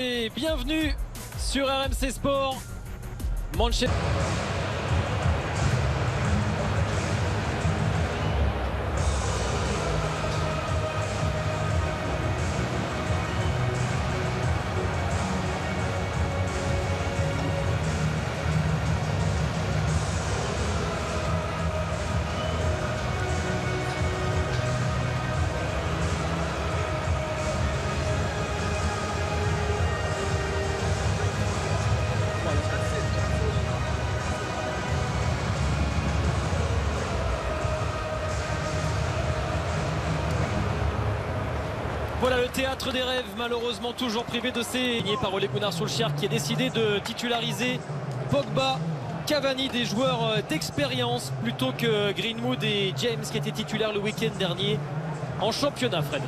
Et bienvenue sur RMC Sport. Manchester. Voilà le théâtre des rêves, malheureusement toujours privé de ses par Ole Gunnar Solskjaer qui a décidé de titulariser Pogba, Cavani, des joueurs d'expérience plutôt que Greenwood et James qui étaient titulaires le week-end dernier en championnat, Fred.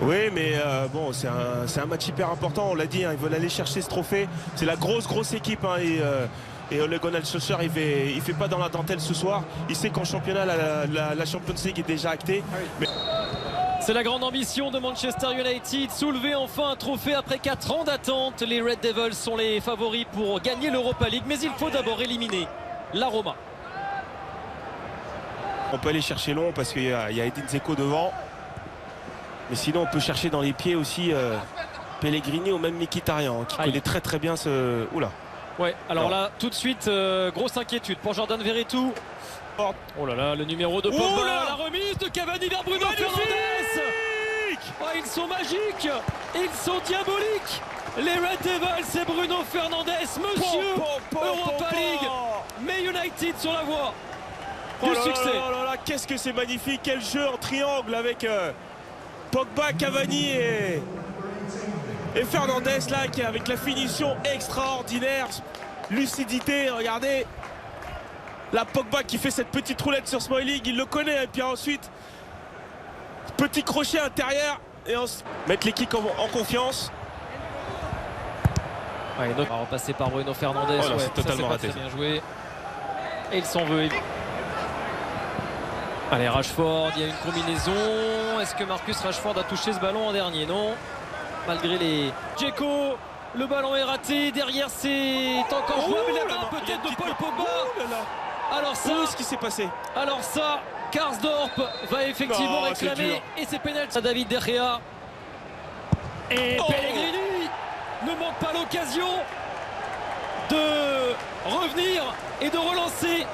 Oui, mais bon, c'est un match hyper important, on l'a dit, hein, ils veulent aller chercher ce trophée. C'est la grosse équipe, hein, et Ole Gunnar Solskjaer il fait pas dans la dentelle ce soir. Il sait qu'en championnat la Champions League est déjà actée. Ah oui. Mais... C'est la grande ambition de Manchester United, soulever enfin un trophée après 4 ans d'attente. Les Red Devils sont les favoris pour gagner l'Europa League, mais il faut d'abord éliminer la Roma. On peut aller chercher long parce qu'il y a Edin Dzeko devant. Mais sinon on peut chercher dans les pieds aussi Pellegrini ou même Mkhitaryan, qui connaît très bien ce... Oula. Ouais, alors là, tout de suite, grosse inquiétude pour Jordan Verretou. Oh là là, le numéro de Pogba, la remise de Cavani vers Bruno Fernandes. Oh, ils sont magiques, ils sont diaboliques. Les Red Devils et Bruno Fernandes, monsieur Europa League, mais United sur la voie du succès. Qu'est-ce que c'est magnifique, quel jeu en triangle avec Pogba, Cavani et Fernandes là, qui avec la finition extraordinaire, lucidité, regardez. La Pogba qui fait cette petite roulette sur Smalling, il le connaît, et puis ensuite petit crochet intérieur et mettre l'équipe en confiance. Ouais, donc on va repasser par Bruno Fernandes. Oh, c'est totalement raté. Très bien joué. Et il s'en veut. Allez, Rashford, il y a une combinaison. Est-ce que Marcus Rashford a touché ce ballon en dernier? Non. Malgré les... Dzeko, le ballon est raté. Derrière, c'est encore jouable. La main peut-être de Paul Pogba. Alors ça, ce qui s'est passé? Alors ça, Karsdorp va effectivement réclamer, et c'est pénalty. David De Gea et Pellegrini ne manque pas l'occasion de revenir et de relancer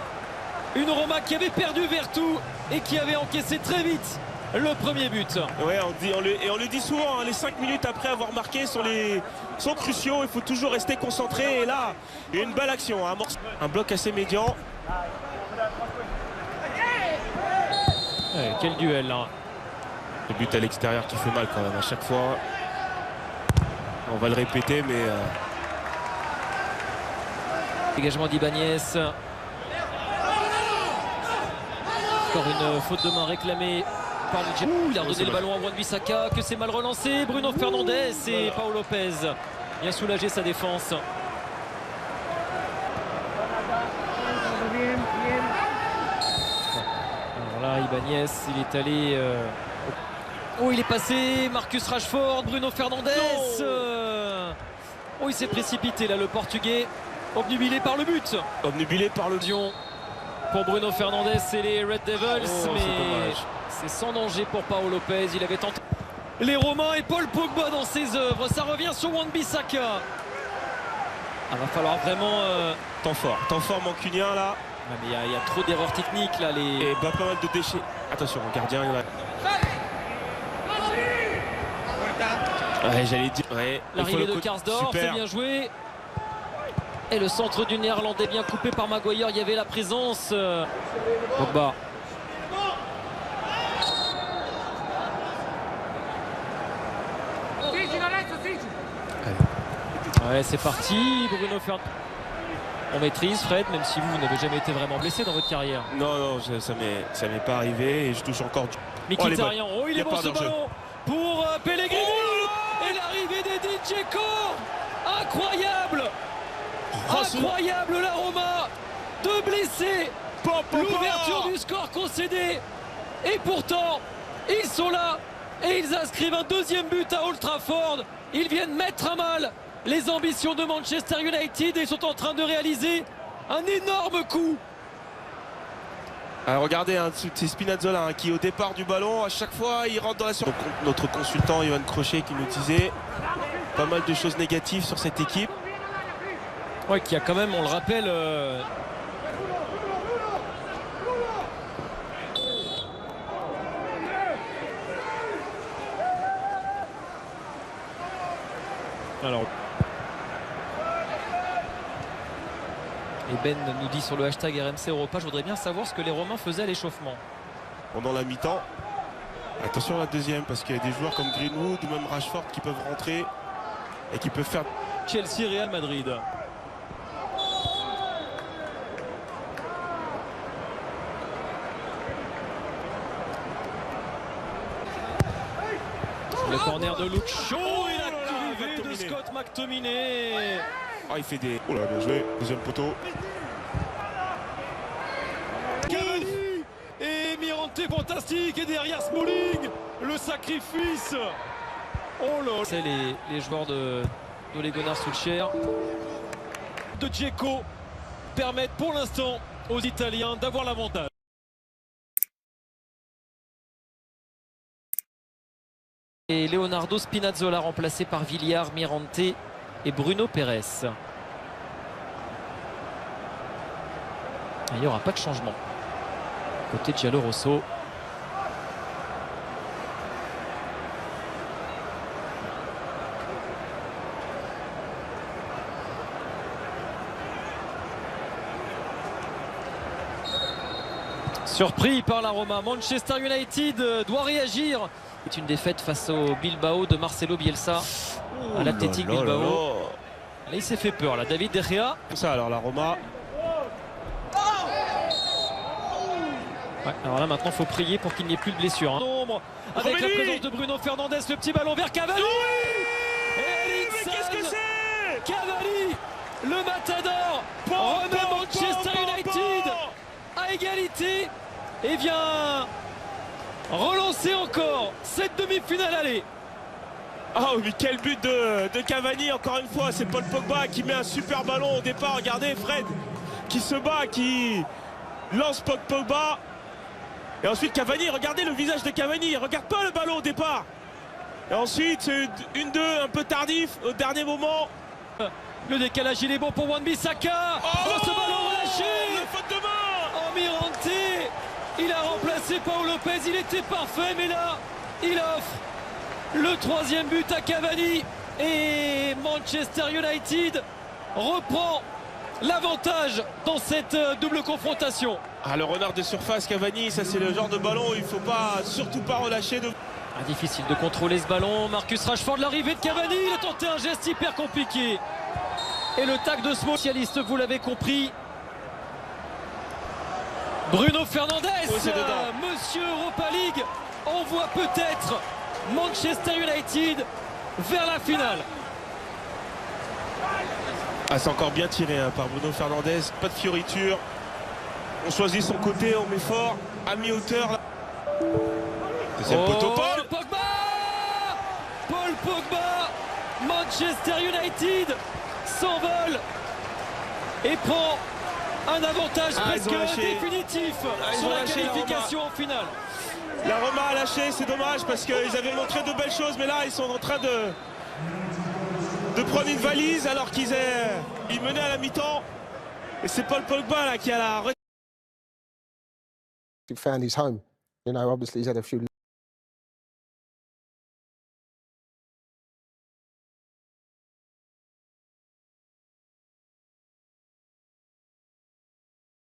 une Roma qui avait perdu Verretou et qui avait encaissé très vite le premier but. Ouais, on le dit souvent, hein, les 5 minutes après avoir marqué sont cruciaux, il faut toujours rester concentré, et là, il y a une belle action, hein, un bloc assez médian. Ouais, quel duel là. Le but à l'extérieur qui fait mal quand même à chaque fois. On va le répéter, mais dégagement d'Ibanez. Encore une faute de main réclamée par le il a redonné le ballon à Wan-Bissaka, que c'est mal relancé. Bruno Fernandes et Paul Lopez bien soulagé sa défense. Alors là, Ibanez, il est allé... Oh, il est passé, Marcus Rashford, Bruno Fernandes. Oh, il s'est précipité là, le Portugais, obnubilé par le but. Obnubilé par le Dion pour Bruno Fernandes et les Red Devils, mais c'est sans danger pour Paul Lopez. Il avait tenté les Romains et Paul Pogba dans ses œuvres. Ça revient sur Wan-Bissaka. Ah, va falloir vraiment... Temps fort mancunien là. Ouais, mais il y a trop d'erreurs techniques là. Et pas mal de déchets. Attention, le gardien il va... Ouais, j'allais dire... Ouais, l'arrivée de Karsdorp, c'est bien joué. Et le centre du Néerlandais bien coupé par Maguire. Il y avait la présence. Pogba. Ouais, c'est parti. Bruno Fernandes. On maîtrise, Fred, même si vous n'avez jamais été vraiment blessé dans votre carrière. Non, ça m'est pas arrivé et je touche encore du... Mkhitaryan, il est bon ce ballon pour Pellegrini. Et l'arrivée d'Edin Dzeko. Incroyable. Incroyable la Roma. 2 blessés. L'ouverture du score concédé. Et pourtant, ils sont là. Et ils inscrivent un deuxième but à Old Trafford. Ils viennent mettre à mal les ambitions de Manchester United et ils sont en train de réaliser un énorme coup. Alors regardez, hein, c'est Spinazzola hein, qui au départ du ballon, à chaque fois il rentre dans la surface. Notre consultant Yohan Crochet qui nous disait pas mal de choses négatives sur cette équipe. Ouais, qui a quand même, on le rappelle... Alors... Et Ben nous dit sur le hashtag RMC Europa, je voudrais bien savoir ce que les Romains faisaient à l'échauffement. Pendant la mi-temps, attention à la deuxième, parce qu'il y a des joueurs comme Greenwood ou même Rashford qui peuvent rentrer et qui peuvent faire... Chelsea, Real Madrid. Le corner de Luke Shaw et la arrivée de Scott McTominay. Ah, il fait des... Oh là, bien joué, deuxième poteau. Cavani et Mirante fantastique et derrière Smalling, le sacrifice. Oh là, c'est les joueurs de Ole Gunnar Solskjaer, de Dzeko permettent pour l'instant aux Italiens d'avoir l'avantage. Et Leonardo Spinazzola remplacé par Villar, Mirante et Bruno Pérez. Il n'y aura pas de changement côté Giallo Rosso. Surpris par la Roma, Manchester United doit réagir. C'est une défaite face au Bilbao de Marcelo Bielsa à l'Athletic Bilbao. Là, il s'est fait peur, là, David De Gea. Ça alors la Roma. Ouais, alors là maintenant il faut prier pour qu'il n'y ait plus de blessures. Hein. Nombre avec la présence de Bruno Fernandes, le petit ballon vers Cavani. Mais qu'est-ce que c'est? Cavani, le matador, remet Manchester United à égalité et vient relancer encore cette demi-finale aller. Ah oui, quel but de Cavani encore une fois. C'est Paul Pogba qui met un super ballon au départ. Regardez Fred qui se bat, qui lance Pogba. Et ensuite Cavani, regardez le visage de Cavani, il regarde pas le ballon au départ. Et ensuite c'est une 2 un peu tardif au dernier moment. Le décalage il est bon pour Wan-Bissaka. Oh, ce ballon relâché. La faute de main. Oh, Mirante, il a remplacé Paul Lopez, il était parfait mais là il offre le troisième but à Cavani et Manchester United reprend l'avantage dans cette double confrontation. Ah, le renard de surface Cavani, ça c'est le genre de ballon où il ne faut pas, surtout pas relâcher. Difficile de contrôler ce ballon. Marcus Rashford, l'arrivée de Cavani, il a tenté un geste hyper compliqué. Et le tac de spécialiste, vous l'avez compris. Bruno Fernandes, Monsieur Europa League, envoie peut-être Manchester United vers la finale. Ah, c'est encore bien tiré hein, par Bruno Fernandes, pas de fioriture. On choisit son côté, on met fort, à mi-hauteur. Deuxième poteau, Paul Pogba. Paul Pogba, Manchester United s'envole et prend un avantage presque définitif sur la qualification en finale. La Roma a lâché, c'est dommage parce qu'ils avaient montré de belles choses, mais là ils sont en train de prendre une valise alors qu'ils menaient à la mi-temps. Et c'est Paul Pogba là qui a la... He found his home. You know, obviously he's had a few